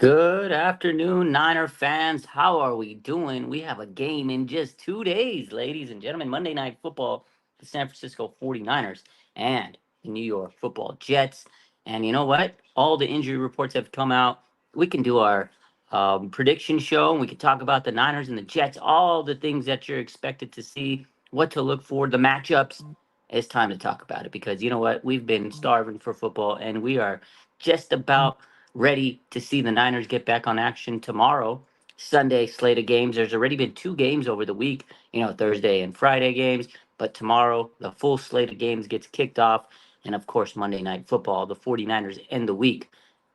Good afternoon, Niner fans. How are we doing? We have a game in just 2 days, ladies and gentlemen. Monday Night Football, the San Francisco 49ers and the New York Football Jets. And you know what? All the injury reports have come out. We can do our prediction show, and we can talk about the Niners and the Jets, all the things that you're expected to see, what to look for, the matchups. It's time to talk about it because you know what? We've been starving for football, and we are just about ready to see the Niners get back on action tomorrow. Sunday slate of games. There's already been two games over the week, Thursday and Friday games. But tomorrow, the full slate of games gets kicked off. And of course, Monday Night Football, the 49ers end the week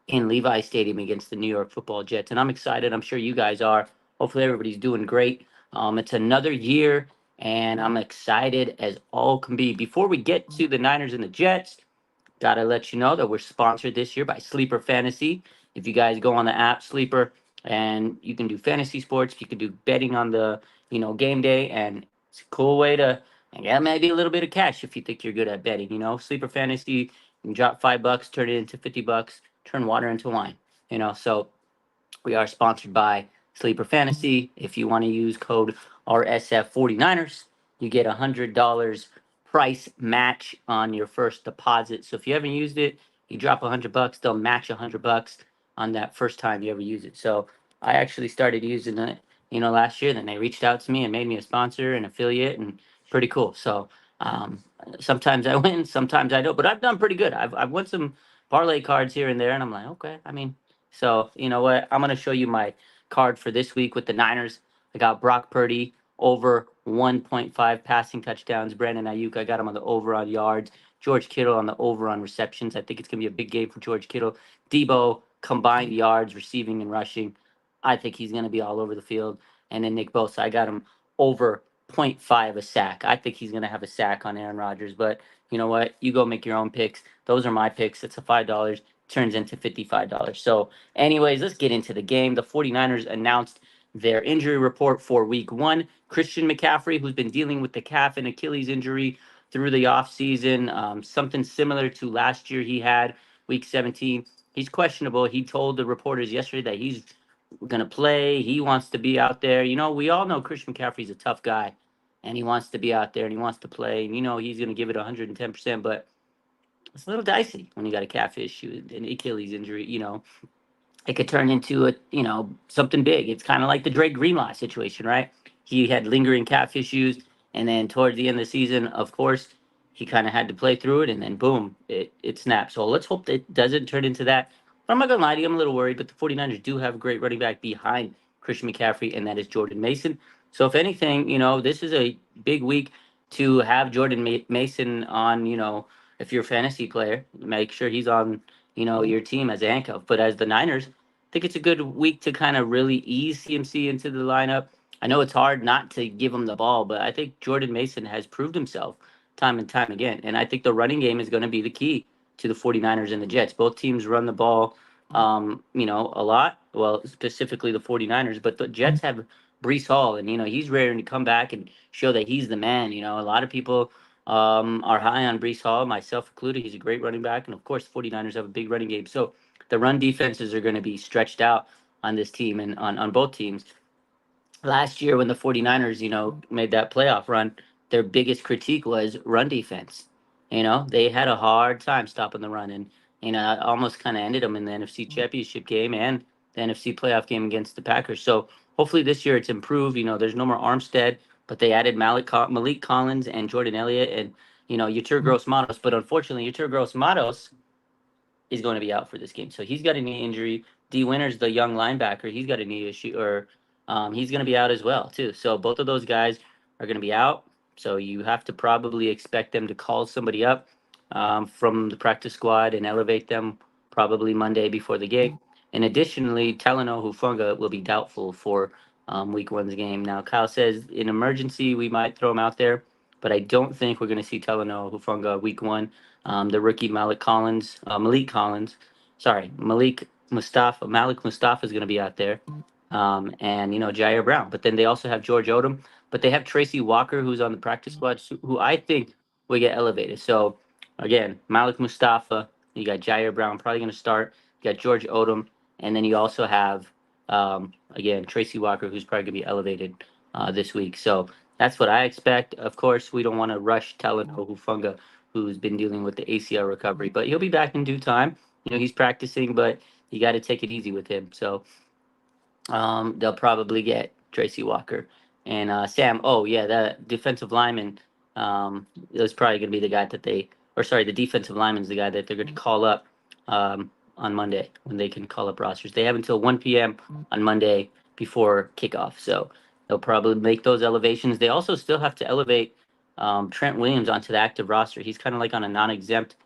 in Levi Stadium against the New York Football Jets. And I'm excited. I'm sure you guys are. Hopefully, everybody's doing great. It's another year, and I'm excited as all can be. Before we get to the Niners and the Jets, gotta let you know that we're sponsored this year by Sleeper Fantasy. If you guys go on the app Sleeper, and you can do fantasy sports, you can do betting on the game day, and it's a cool way to and get maybe a little bit of cash if you think you're good at betting. Sleeper Fantasy, you can drop $5, turn it into $50, turn water into wine. So we are sponsored by Sleeper Fantasy. If you want to use code RSF49ers, you get $100 price match on your first deposit. So if you haven't used it, you drop $100, they'll match $100 on that first time you ever use it. So I actually started using it, last year. Then they reached out to me and made me a sponsor and affiliate, and pretty cool. So um, sometimes I win, sometimes I don't, but I've done pretty good. I've won some parlay cards here and there, and I'm like, okay. So, you know what? I'm going to show you my card for this week with the Niners. I got Brock Purdy over 1.5 passing touchdowns. Brandon Ayuk, I got him on the over on yards. George Kittle on the over on receptions. I think it's going to be a big game for George Kittle. Debo, combined yards, receiving and rushing. I think he's going to be all over the field. And then Nick Bosa, I got him over zero point 0.5 a sack. I think he's going to have a sack on Aaron Rodgers. But you know what? You go make your own picks. Those are my picks. It's a $5, turns into $55. So anyways, let's get into the game. The 49ers announced their injury report for week one. Christian McCaffrey, who's been dealing with the calf and Achilles injury through the offseason, something similar to last year he had, week 17. He's questionable. He told the reporters yesterday that he's going to play. He wants to be out there. We all know Christian McCaffrey's a tough guy, and he wants to be out there and he wants to play. And, he's going to give it 110%, but it's a little dicey when you got a calf issue, an Achilles injury. It could turn into something big. It's kind of like the Drake Greenlaw situation, right? He had lingering calf issues, and then towards the end of the season, of course, he kind of had to play through it, and then boom, it snapped. So let's hope that it doesn't turn into that. But I'm not gonna lie to you, I'm a little worried. But the 49ers do have a great running back behind Christian McCaffrey, and that is Jordan Mason. So if anything, this is a big week to have Jordan Mason on. If you're a fantasy player, make sure he's on your team as a handcuff. But as the Niners, I think it's a good week to kind of really ease CMC into the lineup. I know it's hard not to give him the ball, but I think Jordan Mason has proved himself time and time again. And I think the running game is going to be the key to the 49ers and the Jets. Both teams run the ball, a lot. Well, specifically the 49ers, but the Jets have Brees Hall, and, he's ready to come back and show that he's the man. A lot of people are high on Brees Hall, myself included. He's a great running back. And, of course, the 49ers have a big running game. So the run defenses are going to be stretched out on this team and on both teams. Last year when the 49ers, made that playoff run, their biggest critique was run defense. They had a hard time stopping the run, and it almost kind of ended them in the NFC Championship game and the NFC playoff game against the Packers. So hopefully this year it's improved. There's no more Armstead, but they added Malik Collins and Jordan Elliott and Yetur Gross-Matos. But unfortunately, Yetur Gross-Matos is going to be out for this game. So he's got a knee injury. D. Winters, the young linebacker, he's got a knee issue, or he's going to be out as well too. So both of those guys are going to be out. So you have to probably expect them to call somebody up from the practice squad and elevate them probably Monday before the game. And additionally, Talanoa Hufanga will be doubtful for week one's game. Now, Kyle says in emergency we might throw him out there, but I don't think we're going to see Talanoa Hufanga week one. The rookie Malik Mustafa is going to be out there, and Jair Brown. But then they also have George Odom, but they have Tracy Walker, who's on the practice squad, who I think will get elevated. So again, Malik Mustafa, you got Jair Brown probably going to start. You got George Odom, And then you also have, again, Tracy Walker, who's probably going to be elevated this week. So that's what I expect. Of course, we don't want to rush Talanoa Hufanga, who's been dealing with the ACL recovery, but he'll be back in due time. He's practicing, but you got to take it easy with him. So they'll probably get Tracy Walker and Sam. Oh yeah, that defensive lineman. Is probably going to be the guy that they, or sorry, the defensive lineman's the guy that they're going to call up on Monday when they can call up rosters. They have until 1 p.m. on Monday before kickoff, so they'll probably make those elevations. They also still have to elevate Trent Williams onto the active roster. He's kind of like on a non-exempt,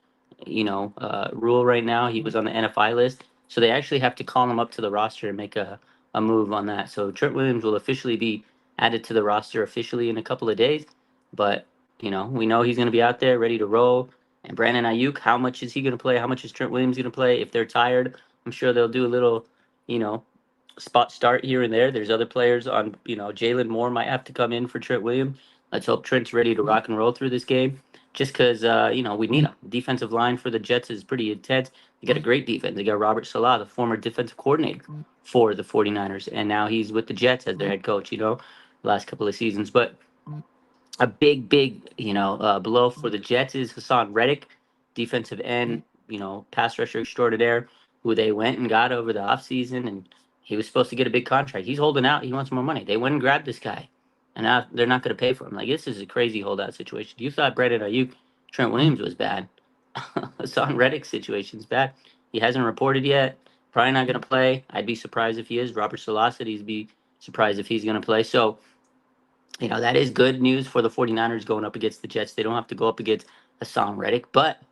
rule right now. He was on the NFI list, so they actually have to call him up to the roster and make a move on that. So Trent Williams will officially be added to the roster officially in a couple of days, but we know he's going to be out there ready to roll. And Brandon Ayuk, how much is he going to play? How much is Trent Williams going to play? If they're tired, I'm sure they'll do a little, you know, spot start here and there. There's other players on, Jalen Moore might have to come in for Trent Williams. Let's hope Trent's ready to rock and roll through this game. Just because, we need him. Defensive line for the Jets is pretty intense. They got a great defense. They got Robert Salah, the former defensive coordinator for the 49ers. And now he's with the Jets as their head coach, last couple of seasons. But a big, blow for the Jets is Hassan Reddick, defensive end, pass rusher extraordinaire, who they went and got over the offseason, and he was supposed to get a big contract. He's holding out. He wants more money. They went and grabbed this guy, and now they're not going to pay for him. Like, this is a crazy holdout situation. You thought Brandon Ayuk, Trent Williams was bad. Hassan Reddick's situation's bad. He hasn't reported yet. Probably not going to play. I'd be surprised if he is. Robert Salah said he'd be surprised if he's going to play. So, that is good news for the 49ers going up against the Jets. They don't have to go up against Hassan Reddick, but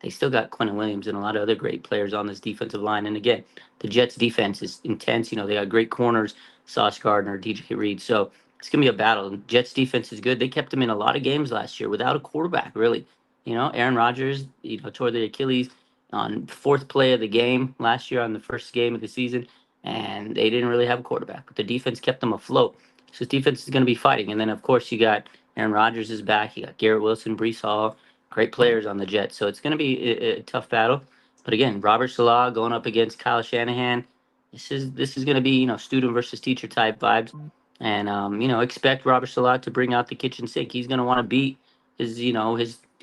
they still got Quentin Williams and a lot of other great players on this defensive line. And again, the Jets defense is intense. They got great corners, Sauce Gardner, DJ Reed. So it's going to be a battle. Jets defense is good. They kept them in a lot of games last year without a quarterback, really. Aaron Rodgers, tore the Achilles on fourth play of the game last year on the first game of the season, and they didn't really have a quarterback. But the defense kept them afloat. So his defense is going to be fighting. And then, of course, you got Aaron Rodgers is back. You got Garrett Wilson, Brees Hall, great players on the Jets. So it's going to be a tough battle. But again, Robert Salah going up against Kyle Shanahan. This is going to be, student versus teacher type vibes. And, expect Robert Salah to bring out the kitchen sink. He's going to want to beat his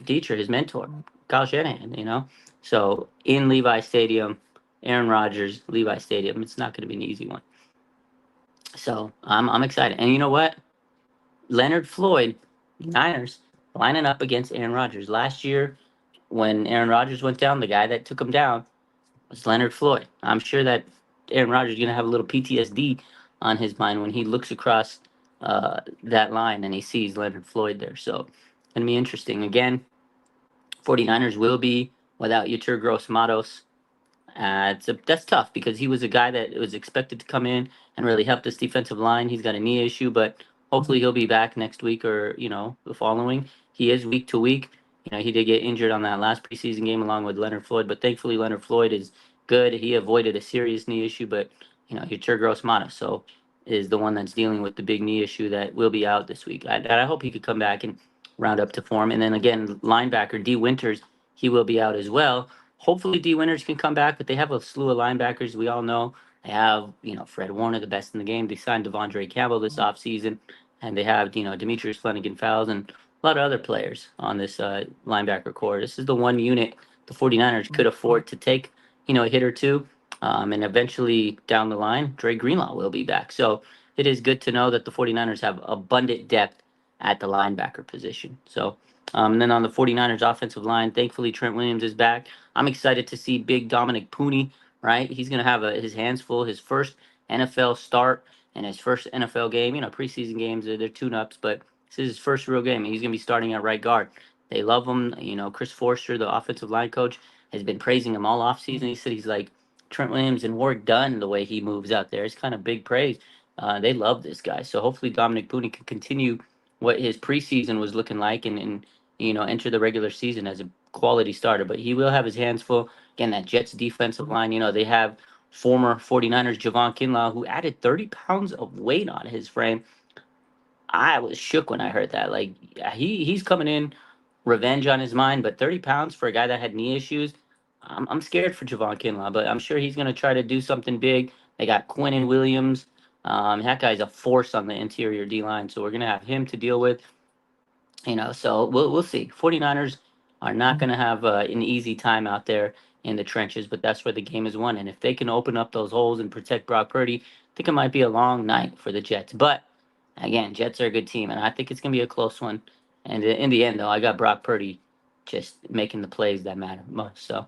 teacher, his mentor, Kyle Shanahan. So in Levi Stadium, Aaron Rodgers, Levi Stadium, it's not going to be an easy one. So I'm excited. And you know what? Leonard Floyd, Niners, lining up against Aaron Rodgers. Last year, when Aaron Rodgers went down, the guy that took him down was Leonard Floyd. I'm sure that Aaron Rodgers is going to have a little PTSD on his mind when he looks across that line and he sees Leonard Floyd there. So it's going to be interesting. Again, 49ers will be without Yetur Gross-Matos. That's tough because he was a guy that was expected to come in and really help this defensive line. He's got a knee issue, but hopefully he'll be back next week or the following. He is week to week. He did get injured on that last preseason game along with Leonard Floyd, but thankfully Leonard Floyd is good. He avoided a serious knee issue, but Yetur Gross-Matos is the one that's dealing with the big knee issue that will be out this week. I hope he could come back and round up to form. And then again, linebacker D Winters, he will be out as well. Hopefully D Winters can come back, but they have a slew of linebackers. We all know they have, Fred Warner, the best in the game. They signed Devondre Campbell this offseason, and they have, Demetrius Flanagan-Fowles and a lot of other players on this linebacker core. This is the one unit the 49ers could afford to take, a hit or two. And eventually down the line, Dre Greenlaw will be back. So it is good to know that the 49ers have abundant depth at the linebacker position. So and then on the 49ers offensive line, thankfully Trent Williams is back. I'm excited to see big Dominic Pooney, right? He's going to have his hands full, his first NFL start and his first NFL game. Preseason games, they're tune-ups, but this is his first real game, and he's going to be starting at right guard. They love him. Chris Forster, the offensive line coach, has been praising him all offseason. He said he's like Trent Williams and Warrick Dunn the way he moves out there. It's kind of big praise. They love this guy. So hopefully Dominic Pooney can continue what his preseason was looking like and enter the regular season as a quality starter. But he will have his hands full. Again, that Jets defensive line, they have former 49ers Javon Kinlaw, who added 30 pounds of weight on his frame. I was shook when I heard that. Like, he's coming in, revenge on his mind, but 30 pounds for a guy that had knee issues, I'm scared for Javon Kinlaw, but I'm sure he's going to try to do something big. They got Quinnen Williams. That guy's a force on the interior D line, so we're going to have him to deal with. So we'll see. 49ers are not going to have an easy time out there in the trenches, but that's where the game is won. And if they can open up those holes and protect Brock Purdy, I think it might be a long night for the Jets. But again, Jets are a good team, and I think it's going to be a close one. And in the end, though, I got Brock Purdy just making the plays that matter most. So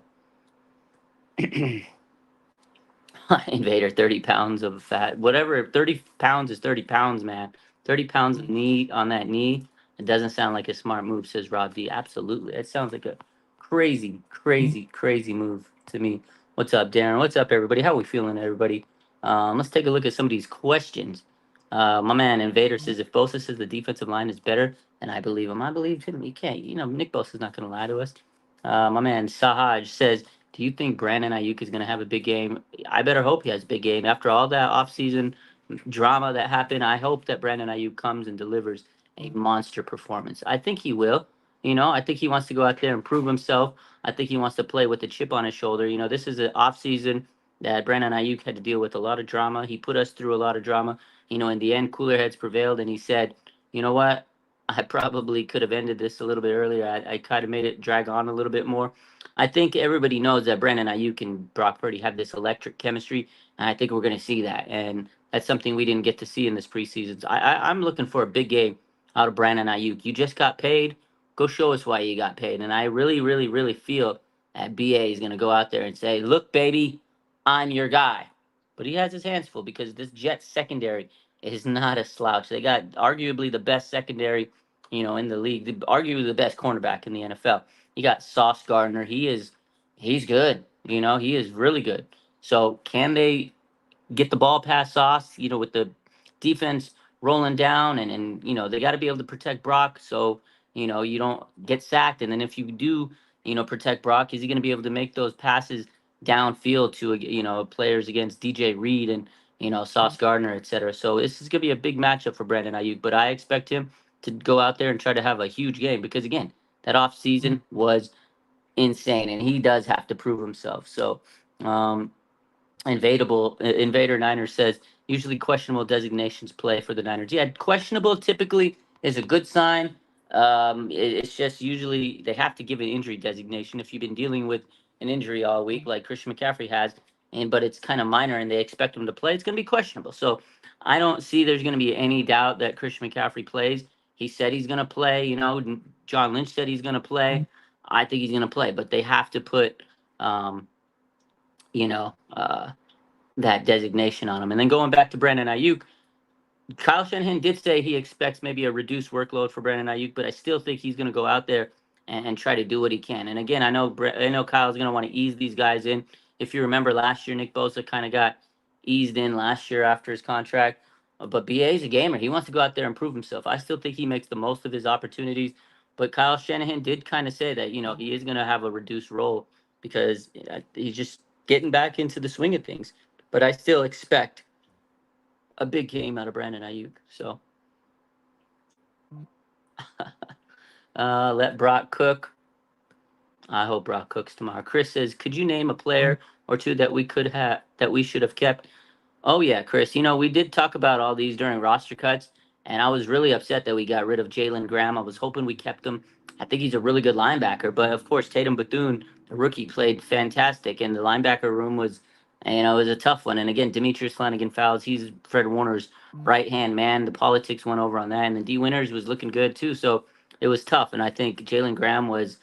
Invader, 30 pounds of fat. Whatever, 30 pounds is 30 pounds, man. 30 pounds of knee on that knee. It doesn't sound like a smart move, says Rob D. Absolutely. It sounds like a crazy, crazy, crazy move to me. What's up, Darren? What's up, everybody? How we feeling, everybody? Let's take a look at some of these questions. My man Invader says if Bosa says the defensive line is better, then I believe him. I believe him. You can't. Nick Bosa's not going to lie to us. My man Sahaj says, do you think Brandon Ayuk is going to have a big game? I better hope he has a big game. After all that offseason drama that happened, I hope that Brandon Ayuk comes and delivers a monster performance. I think he will. I think he wants to go out there and prove himself. I think he wants to play with a chip on his shoulder. This is an offseason that Brandon Ayuk had to deal with a lot of drama. He put us through a lot of drama. In the end, cooler heads prevailed, and he said, you know what? I probably could have ended this a little bit earlier. I kind of made it drag on a little bit more. I think everybody knows that Brandon Ayuk and Brock Purdy have this electric chemistry, and I think we're going to see that. And that's something we didn't get to see in this preseason. I'm looking for a big game out of Brandon Ayuk. You just got paid. Go show us why you got paid. And I really, really, really feel that BA is going to go out there and say, look, baby, I'm your guy. But he has his hands full because this Jets secondary is not a slouch. They got arguably the best secondary, in the league, arguably the best cornerback in the NFL. You got Sauce Gardner. He's good. He is really good. So can they get the ball past Sauce? With the defense rolling down, and they got to be able to protect Brock. So you don't get sacked. And then if you do, protect Brock, is he going to be able to make those passes downfield to players against DJ Reed and Sauce Gardner, etc. So this is going to be a big matchup for Brandon Ayuk. But I expect him to go out there and try to have a huge game because again, that offseason was insane, and he does have to prove himself. So, Invader Niners says usually questionable designations play for the Niners. Yeah, questionable typically is a good sign. It's just usually they have to give an injury designation if you've been dealing with an injury all week, like Christian McCaffrey has, but it's kind of minor and they expect him to play. It's going to be questionable. So I don't see there's going to be any doubt that Christian McCaffrey plays. He said he's going to play. John Lynch said he's going to play. I think he's going to play, but they have to put, um, you know, uh, that designation on him. And then going back to Brandon Ayuk, Kyle Shanahan did say he expects maybe a reduced workload for Brandon Ayuk, but I still think he's going to go out there and try to do what he can. And again, I know Kyle's going to want to ease these guys in. If you remember last year, Nick Bosa kind of got eased in last year after his contract. But BA is a gamer. He wants to go out there and prove himself. I still think he makes the most of his opportunities. But Kyle Shanahan did kind of say that, he is going to have a reduced role because he's just getting back into the swing of things. But I still expect a big game out of Brandon Ayuk. So let Brock cook. I hope Brock cooks tomorrow. Chris says, could you name a player or two that we should have kept? Oh yeah, Chris. We did talk about all these during roster cuts, and I was really upset that we got rid of Jalen Graham. I was hoping we kept him. I think he's a really good linebacker, but of course Tatum Bethune, the rookie, played fantastic, and the linebacker room was a tough one. And again, Demetrius Flanagan-Fowles, he's Fred Warner's right hand man. The politics went over on that, and then D Winters was looking good too. So it was tough, and I think Jalen Graham was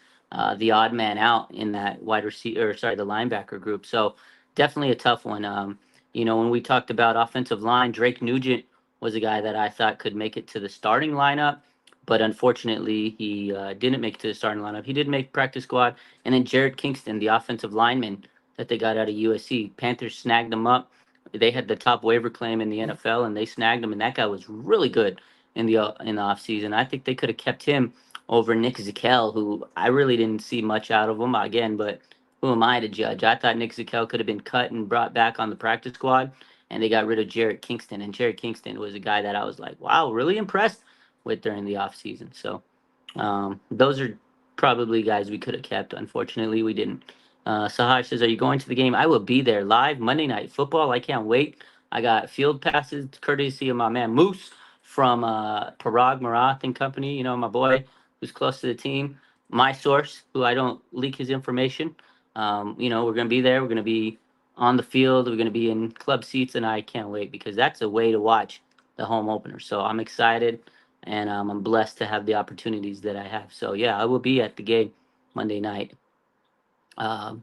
the odd man out in that wide receiver, sorry, the linebacker group. So definitely a tough one. When we talked about offensive line, Drake Nugent was a guy that I thought could make it to the starting lineup, but unfortunately he didn't make it to the starting lineup. He did make practice squad, and then Jared Kingston, the offensive lineman that they got out of USC, Panthers snagged him up. They had the top waiver claim in the NFL, and they snagged him, and that guy was really good in the offseason. I think they could have kept him over Nick Zakel, who I really didn't see much out of him again, but who am I to judge? I thought Nick Zakel could have been cut and brought back on the practice squad, and they got rid of Jarrett Kingston. And Jarrett Kingston was a guy that I was like, wow, really impressed with during the offseason. So those are probably guys we could have kept. Unfortunately, we didn't. Sahaj says, "Are you going to the game? I will be there live Monday Night Football. I can't wait. I got field passes courtesy of my man Moose from Parag Marath and Company. You know, my boy who's close to the team. My source, who I don't leak his information. You know, we're gonna be there. We're gonna be on the field. We're gonna be in club seats, and I can't wait because that's a way to watch the home opener. So I'm excited, and I'm blessed to have the opportunities that I have. So yeah, I will be at the game Monday night. Um,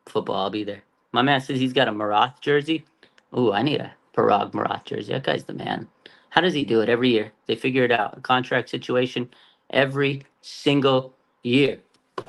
Football. I'll be there. My man says he's got a Marath jersey. Ooh, I need a Parag Marath jersey. That guy's the man. How does he do it every year? They figure it out. A contract situation every single year.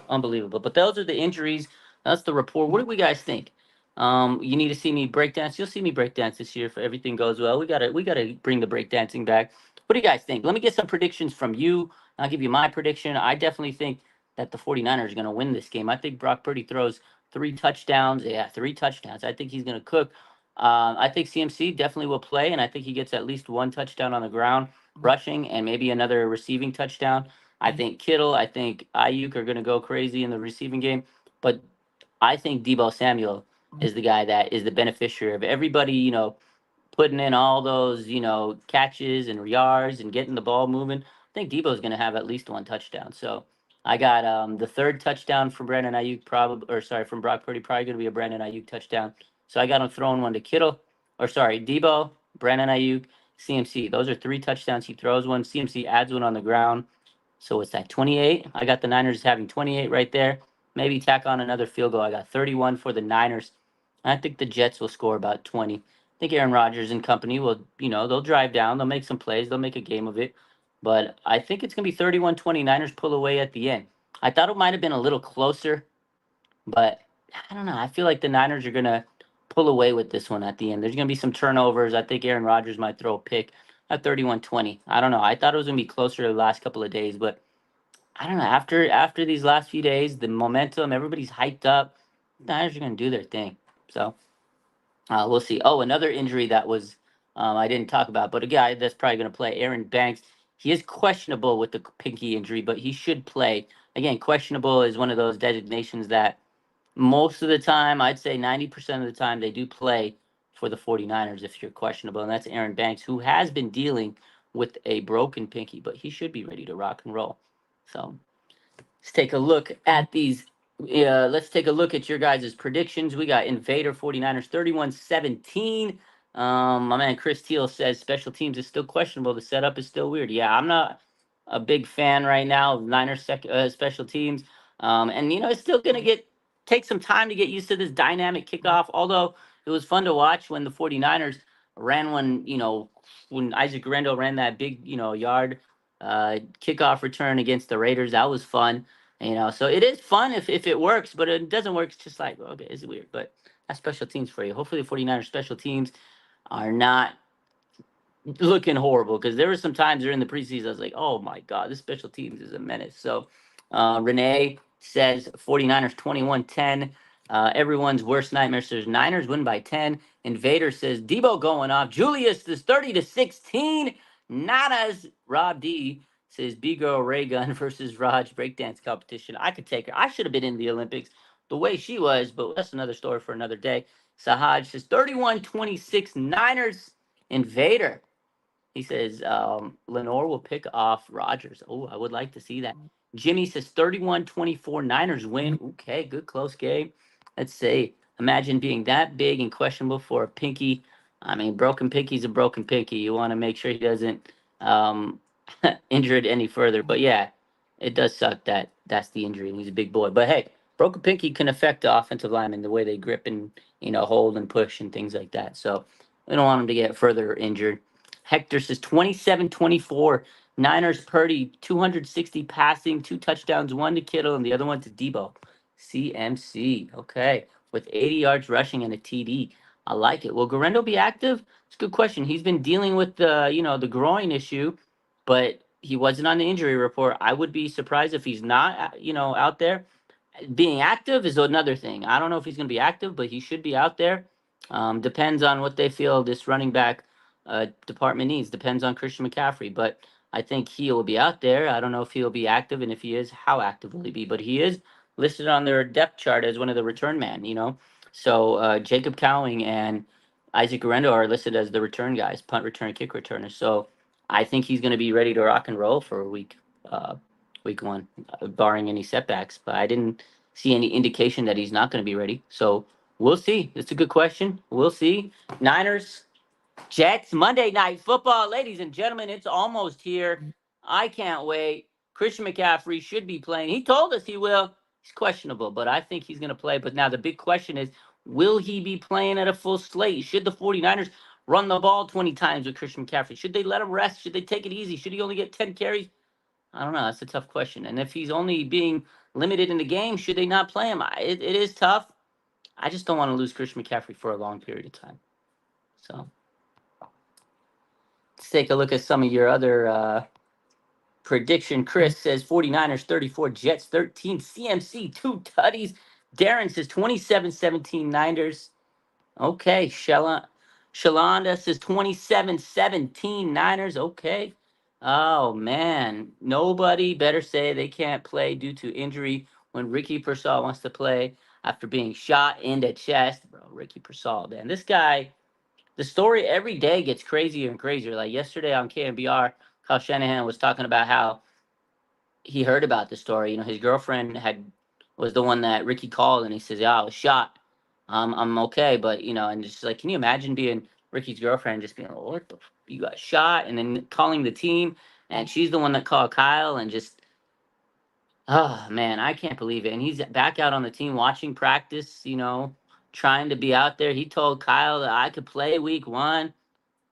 Unbelievable. But those are the injuries. That's the report. What do we guys think? You need to see me breakdance. You'll see me breakdance this year if everything goes well. We gotta bring the breakdancing back. What do you guys think? Let me get some predictions from you. I'll give you my prediction. I definitely think that the 49ers are going to win this game. I think Brock Purdy throws 3 touchdowns. Yeah, 3 touchdowns. I think he's going to cook. I think CMC definitely will play, and I think he gets at least 1 touchdown on the ground rushing and maybe another receiving touchdown. I think Kittle, I think Ayuk are going to go crazy in the receiving game, but I think Debo Samuel is the guy that is the beneficiary of everybody, putting in all those, catches and yards and getting the ball moving. I think Debo's going to have at least 1 touchdown. So I got the third touchdown from Brandon Ayuk, probably, or sorry, from Brock Purdy, probably going to be a Brandon Ayuk touchdown. So I got him throwing one to Kittle, or sorry, Debo, Brandon Ayuk, CMC. Those are 3 touchdowns. He throws one. CMC adds one on the ground. So what's that, 28? I got the Niners having 28 right there. Maybe tack on another field goal. I got 31 for the Niners. I think the Jets will score about 20. I think Aaron Rodgers and company will, they'll drive down. They'll make some plays. They'll make a game of it. But I think it's going to be 31-20. Niners pull away at the end. I thought it might have been a little closer, but I don't know. I feel like the Niners are going to pull away with this one at the end. There's going to be some turnovers. I think Aaron Rodgers might throw a pick at 31-20. I don't know. I thought it was going to be closer the last couple of days, but I don't know. After these last few days, the momentum, everybody's hyped up. The Niners are going to do their thing. So we'll see. Oh, another injury that was I didn't talk about, but a guy that's probably going to play, Aaron Banks. He is questionable with the pinky injury, but he should play. Again, questionable is one of those designations that most of the time, I'd say 90% of the time, they do play for the 49ers if you're questionable. And that's Aaron Banks, who has been dealing with a broken pinky, but he should be ready to rock and roll. So let's take a look at these. Let's take a look at your guys' predictions. We got Invader 49ers 31-17. My man Chris Teal says special teams is still questionable. The setup is still weird. Yeah, I'm not a big fan right now of Niners special teams. And it's still gonna take some time to get used to this dynamic kickoff. Although it was fun to watch when the 49ers ran one, when Isaac Guerrero ran that big, yard kickoff return against the Raiders. That was fun. So it is fun if it works, but it doesn't work. It's just like, okay, it's weird. But that's special teams for you. Hopefully the 49ers special teams are not looking horrible, because there were some times during the preseason I was like, oh my God, this special teams is a menace. So Renee says 49ers 21-10. Everyone's worst nightmare says Niners win by 10. Invader says Debo going off. Julius is 30-16. Nanas. Rob D says B-Girl Ray Gun versus Raj breakdance competition. I could take her. I should have been in the Olympics the way she was, but that's another story for another day. Sahaj says 31-26 Niners. Invader. He says Lenore will pick off Rogers. Oh, I would like to see that. Jimmy says 31-24 Niners win. Okay, good close game. Let's see. Imagine being that big and questionable for a pinky. I mean, broken pinky's a broken pinky. You want to make sure he doesn't um, injure it any further. But yeah, it does suck that that's the injury, and he's a big boy. But hey, broken pinky can affect the offensive lineman, the way they grip and hold and push and things like that. So we don't want him to get further injured. Hector says 27-24. Niners Purdy, 260 passing, 2 touchdowns, one to Kittle and the other one to Debo. CMC, okay, with 80 yards rushing and a TD. I like it. Will Guerrero be active? It's a good question. He's been dealing with the groin issue, but he wasn't on the injury report. I would be surprised if he's not, out there. Being active is another thing. I don't know if he's going to be active, but he should be out there. Depends on what they feel this running back department needs. Depends on Christian McCaffrey, but I think he will be out there. I don't know if he'll be active, and if he is, how active will he be? But he is listed on their depth chart as one of the return man. So Jacob Cowing and Isaac Guerrero are listed as the return guys, punt return, kick returners. So I think he's going to be ready to rock and roll for week one, barring any setbacks. But I didn't see any indication that he's not going to be ready. So we'll see. It's a good question. We'll see. Niners, Jets, Monday Night Football. Ladies and gentlemen, it's almost here. I can't wait. Christian McCaffrey should be playing. He told us he will. He's questionable, but I think he's going to play. But now the big question is, will he be playing at a full slate? Should the 49ers run the ball 20 times with Christian McCaffrey? Should they let him rest? Should they take it easy? Should he only get 10 carries? I don't know. That's a tough question. And if he's only being limited in the game, should they not play him? It is tough. I just don't want to lose Christian McCaffrey for a long period of time. So let's take a look at some of your other prediction. Chris says 49ers 34, Jets 13, CMC 2 tutties. Darren says 27-17 Niners. Okay, Shalonda says 27-17 Niners. Okay. Oh man, nobody better say they can't play due to injury when Ricky Pearsall wants to play after being shot in the chest. Bro, Ricky Pearsall, man. This guy, the story every day gets crazier and crazier. Like yesterday on KNBR, Kyle Shanahan was talking about how he heard about the story. His girlfriend was the one that Ricky called, and he says, "Yeah, I was shot. I'm okay," but and just like, can you imagine being Ricky's girlfriend, just being, "Oh, what the? You got shot," and then calling the team, and she's the one that called Kyle, and just, oh man, I can't believe it. And he's back out on the team watching practice. Trying to be out there. He told Kyle that I could play week one.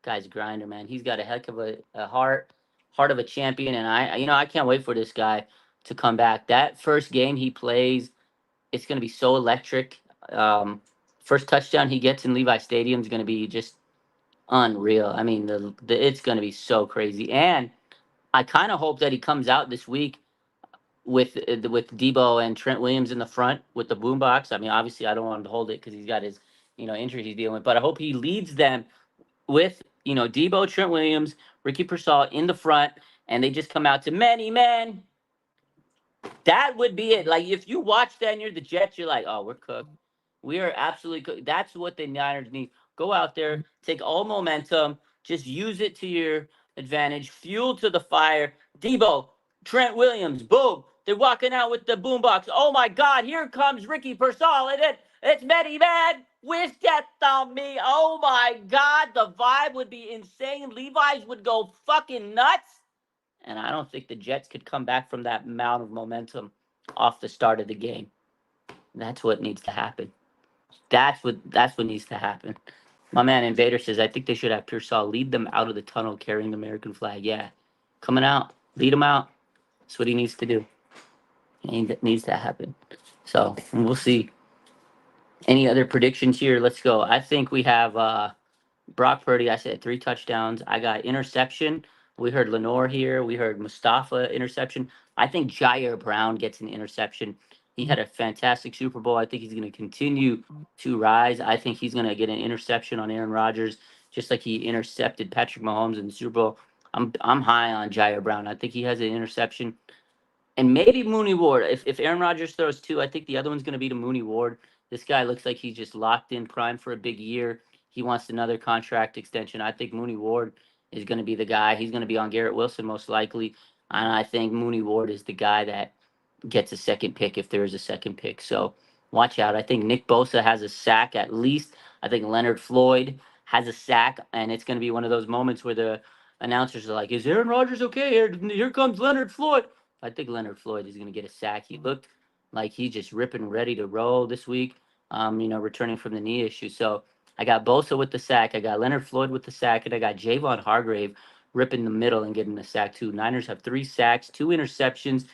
Guy's a grinder, man. He's got a heck of a heart of a champion, and I can't wait for this guy to come back. That first game he plays, it's going to be so electric. First touchdown he gets in Levi Stadium is going to be just unreal. I mean, it's going to be so crazy, and I kind of hope that he comes out this week with Debo and Trent Williams in the front with the boombox. I mean, obviously, I don't want him to hold it because he's got his injury he's dealing with, but I hope he leads them with Debo, Trent Williams, Ricky Pearsall in the front, and they just come out to many men. That would be it. Like, if you watch that and you're the Jets, you're like, oh, we're cooked. We are absolutely cooked. That's what the Niners need. Go out there, take all momentum, just use it to your advantage, fuel to the fire. Debo, Trent Williams, boom. They're walking out with the boombox. Oh my God, here comes Ricky Pearsall, and it's Many Man. Wish death on me. Oh my God, the vibe would be insane. Levi's would go fucking nuts. And I don't think the Jets could come back from that amount of momentum off the start of the game. That's what needs to happen. That's what needs to happen. My man Invader says, I think they should have Pearsall lead them out of the tunnel carrying the American flag. Yeah. Coming out. Lead them out. That's what he needs to do. It needs to happen. So we'll see. Any other predictions here? Let's go. I think we have Brock Purdy, I said 3 touchdowns. I got interception. We heard Lenore here. We heard Mustafa interception. I think Jair Brown gets an interception. He had a fantastic Super Bowl. I think he's going to continue to rise. I think he's going to get an interception on Aaron Rodgers, just like he intercepted Patrick Mahomes in the Super Bowl. I'm high on Jair Brown. I think he has an interception. And maybe Mooney Ward. If Aaron Rodgers throws 2, I think the other one's going to be to Mooney Ward. This guy looks like he's just locked in prime for a big year. He wants another contract extension. I think Mooney Ward is going to be the guy. He's going to be on Garrett Wilson most likely. And I think Mooney Ward is the guy that gets a second pick if there is a second pick. So watch out. I think Nick Bosa has a sack at least. I think Leonard Floyd has a sack. And it's going to be one of those moments where the announcers are like, is Aaron Rodgers okay? Here comes Leonard Floyd. I think Leonard Floyd is going to get a sack. He looked like he's just ripping ready to roll this week, returning from the knee issue. So I got Bosa with the sack. I got Leonard Floyd with the sack. And I got Javon Hargrave ripping the middle and getting the sack too. Niners have 3 sacks, 2 interceptions,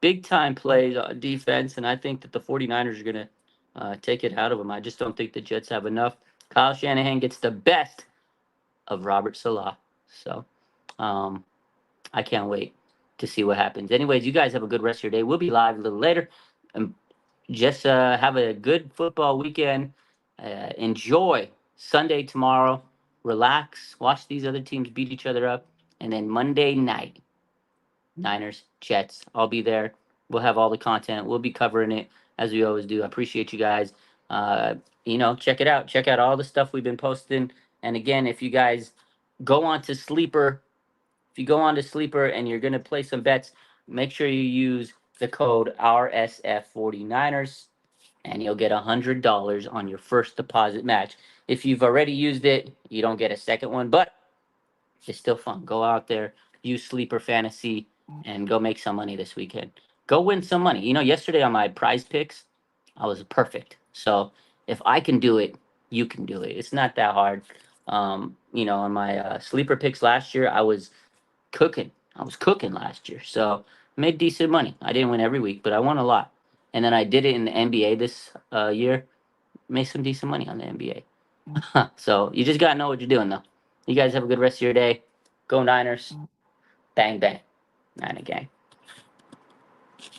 big time plays on defense. And I think that the 49ers are going to take it out of them. I just don't think the Jets have enough. Kyle Shanahan gets the best of Robert Salah. So I can't wait to see what happens. Anyways, you guys have a good rest of your day. We'll be live a little later. Just have a good football weekend. Enjoy Sunday tomorrow. Relax. Watch these other teams beat each other up. And then Monday night, Niners, Jets. I'll be there. We'll have all the content. We'll be covering it as we always do. I appreciate you guys. Uh, check it out. Check out all the stuff we've been posting. And again, if you guys go on to Sleeper, if you go on to Sleeper and you're gonna play some bets, make sure you use the code RSF49ers and you'll get $100 on your first deposit match. If you've already used it, you don't get a second one, but it's still fun. Go out there, use Sleeper Fantasy, and go make some money this weekend. Go win some money. Yesterday on my prize picks, I was perfect. So if I can do it, you can do it. It's not that hard. On my sleeper picks last year, I was cooking. I was cooking last year. So made decent money. I didn't win every week, but I won a lot. And then I did it in the NBA this year. Made some decent money on the NBA. So you just gotta know what you're doing, though. You guys have a good rest of your day. Go Niners. Bang bang. Niner gang.